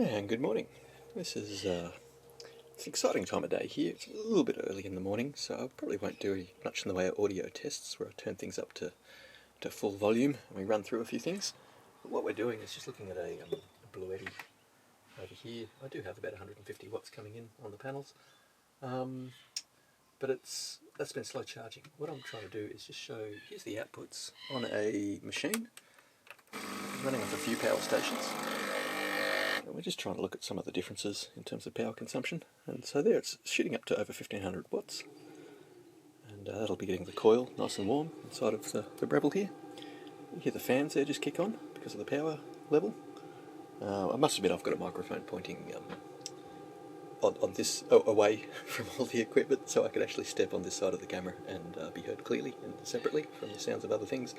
And good morning. This is it's an exciting time of day here. It's a little bit early in the morning, so I probably won't do much in the way of audio tests where I turn things up to full volume and we run through a few things. But what we're doing is just looking at a Bluetti over here. I do have about 150 watts coming in on the panels, but that's been slow charging. What I'm trying to do is just show, here's the outputs on a machine running off a few power stations. And we're just trying to look at some of the differences in terms of power consumption. And so there it's shooting up to over 1500 watts. And that'll be getting the coil nice and warm inside of the Breville here. You hear the fans there just kick on because of the power level. I must admit I've got a microphone pointing on this away from all the equipment, so I could actually step on this side of the camera and be heard clearly and separately from the sounds of other things.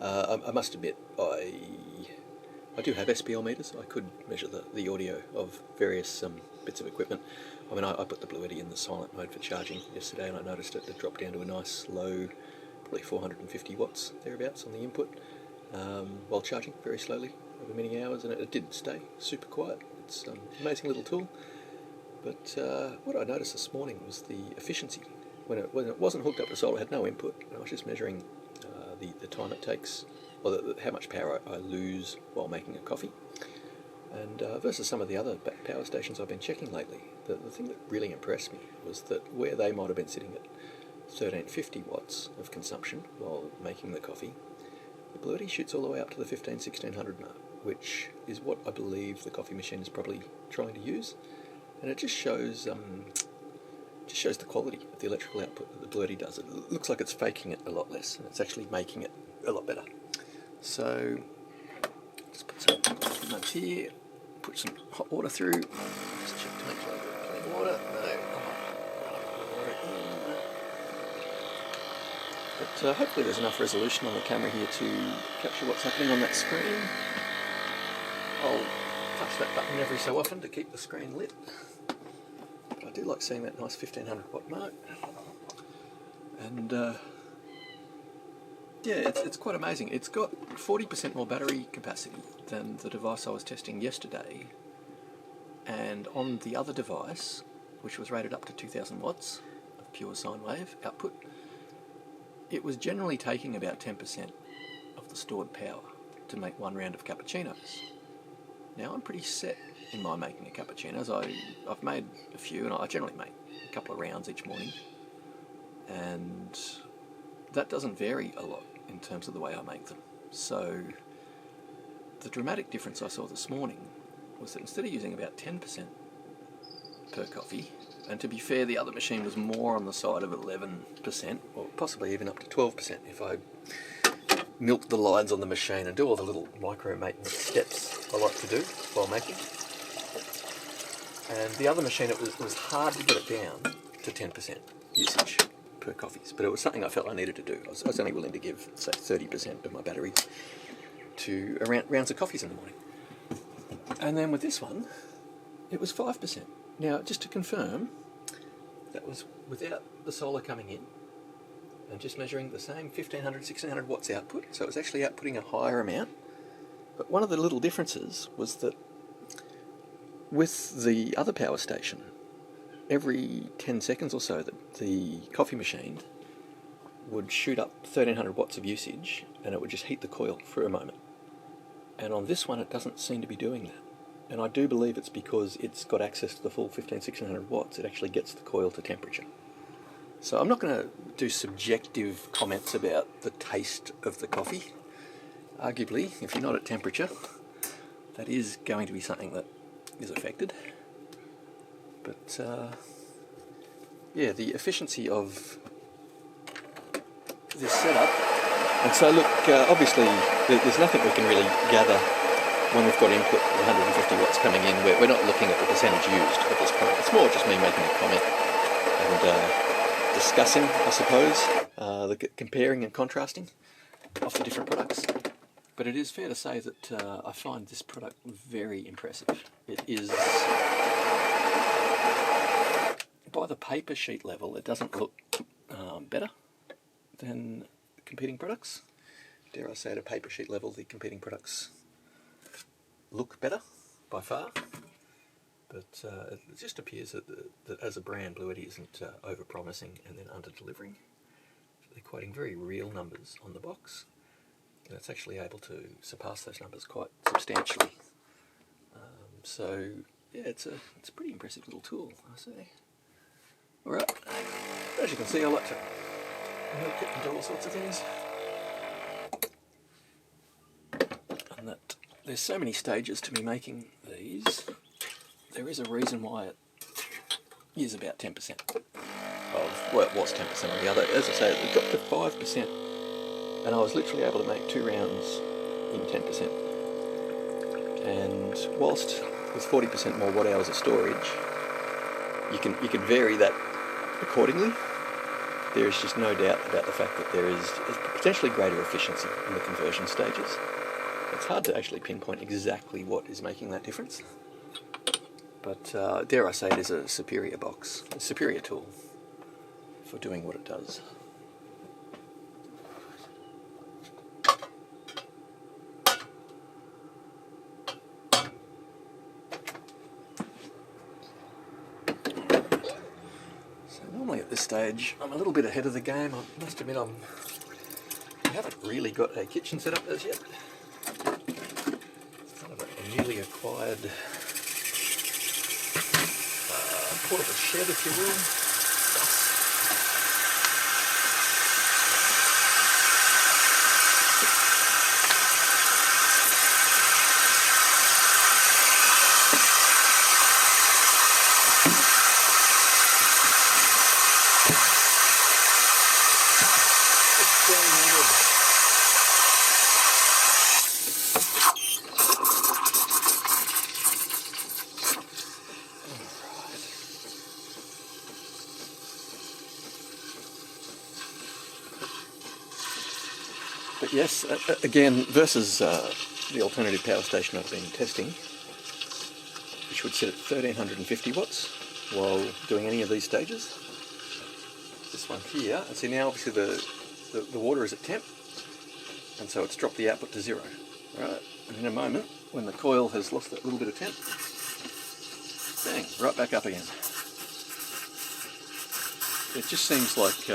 I must admit I do have SPL meters. I could measure the audio of various bits of equipment. I mean, I put the Bluetti in the silent mode for charging yesterday, and I noticed it dropped down to a nice low, probably 450 watts thereabouts on the input, while charging very slowly over many hours, and it did stay super quiet. It's an amazing little tool. But what I noticed this morning was the efficiency. When it wasn't hooked up to solar, it had no input. I was just measuring the time it takes, or how much power I lose while making a coffee. And versus some of the other power stations I've been checking lately, the thing that really impressed me was that where they might have been sitting at 1350 watts of consumption while making the coffee, the Bluetti shoots all the way up to the 1600 mark, which is what I believe the coffee machine is probably trying to use. And it just shows the quality of the electrical output that the Bluetti does. It looks like it's faking it a lot less, and it's actually making it a lot better. So, just put some notes here, put some hot water through, just check to make sure I've got clean water. No, water in. But hopefully there's enough resolution on the camera here to capture what's happening on that screen. I'll touch that button every so often to keep the screen lit. But I do like seeing that nice 1500 watt mark. And yeah, it's quite amazing. It's got 40% more battery capacity than the device I was testing yesterday. And on the other device, which was rated up to 2000 watts of pure sine wave output, it was generally taking about 10% of the stored power to make one round of cappuccinos. Now I'm pretty set in my making of cappuccinos. I've made a few, and I generally make a couple of rounds each morning. And that doesn't vary a lot in terms of the way I make them. So the dramatic difference I saw this morning was that instead of using about 10% per coffee, and to be fair, the other machine was more on the side of 11%, or possibly even up to 12% if I milk the lines on the machine and do all the little micro maintenance steps I like to do while making. And the other machine, it was hard to get it down to 10% usage per coffees, but it was something I felt I needed to do. I was only willing to give, say, 30% of my batteries to rounds of coffees in the morning. And then with this one, it was 5%. Now, just to confirm, that was without the solar coming in, and just measuring the same 1500, 1600 watts output, so it was actually outputting a higher amount. But one of the little differences was that with the other power station, every 10 seconds or so, the coffee machine would shoot up 1300 watts of usage, and it would just heat the coil for a moment. And on this one, it doesn't seem to be doing that. And I do believe it's because it's got access to the full 1600 watts, it actually gets the coil to temperature. So I'm not going to do subjective comments about the taste of the coffee. Arguably, if you're not at temperature, that is going to be something that is affected. But yeah, the efficiency of this setup. And so look, obviously there's nothing we can really gather when we've got input 150 watts coming in. We're not looking at the percentage used at this point. It's more just me making a comment and discussing, I suppose, comparing and contrasting of the different products. But it is fair to say that I find this product very impressive. It is, by the paper sheet level, it doesn't look better than competing products. Dare I say, at a paper sheet level, the competing products look better by far. But it just appears that, that as a brand, Bluetti isn't over-promising and then under-delivering. They're quoting very real numbers on the box, and it's actually able to surpass those numbers quite substantially. So yeah, it's a pretty impressive little tool, I say. Alright, as you can see, I like to milk it into all sorts of things. And that there's so many stages to me making these, there is a reason why it is about 10% of, well, it was 10% on the other. As I say, it dropped to 5%, and I was literally able to make 2 rounds in 10%. And whilst with 40% more watt hours of storage, you can vary that accordingly. There is just no doubt about the fact that there is potentially greater efficiency in the conversion stages. It's hard to actually pinpoint exactly what is making that difference, but dare I say it is a superior box, a superior tool for doing what it does. So normally at this stage I'm a little bit ahead of the game. I must admit I haven't really got a kitchen set up as yet. It's kind of a newly acquired portable shed, if you will. But yes, again, versus the alternative power station I've been testing, which would sit at 1350 watts while doing any of these stages. This one here, and see now obviously the water is at temp, and so it's dropped the output to 0. Right, and in a moment, when the coil has lost that little bit of temp, bang, right back up again. It just seems like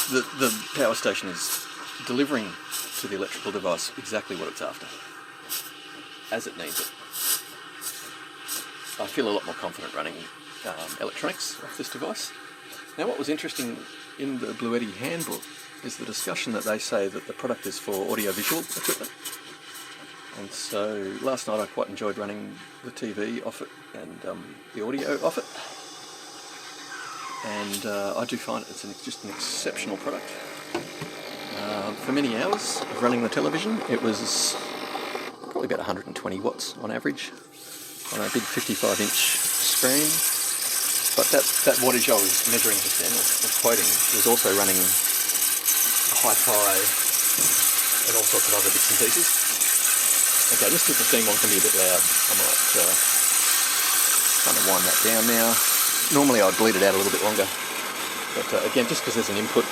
the power station is delivering to the electrical device exactly what it's after, as it needs it. I feel a lot more confident running electronics off this device. Now, what was interesting in the Bluetti handbook is the discussion that they say that the product is for audiovisual equipment. And so last night I quite enjoyed running the TV off it and the audio off it. And I do find it's just an exceptional product. For many hours of running the television, it was probably about 120 watts on average on a big 55-inch screen. But that wattage I was measuring just then, or quoting, was also running HiFi and all sorts of other bits and pieces. Okay, just if the steam one can be a bit loud, I might kind of wind that down now. Normally I'd bleed it out a little bit longer, but again, just because there's an input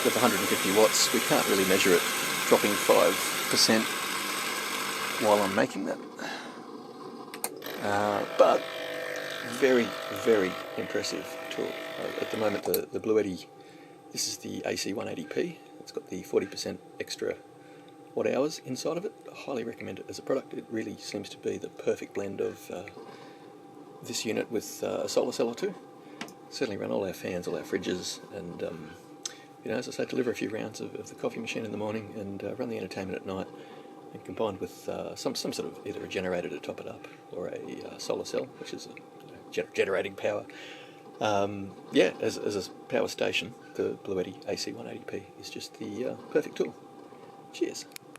with 150 watts, we can't really measure it dropping 5% while I'm making that. But very, very impressive tool. At the moment, the Bluetti, this is the AC180P. It's got the 40% extra watt hours inside of it. I highly recommend it as a product. It really seems to be the perfect blend of this unit with a solar cell or two. Certainly run all our fans, all our fridges, and you know, as I say, deliver a few rounds of the coffee machine in the morning and run the entertainment at night, and combined with some sort of either a generator to top it up or a solar cell, which is generating power. Yeah, as a power station, the Bluetti AC180P is just the perfect tool. Cheers.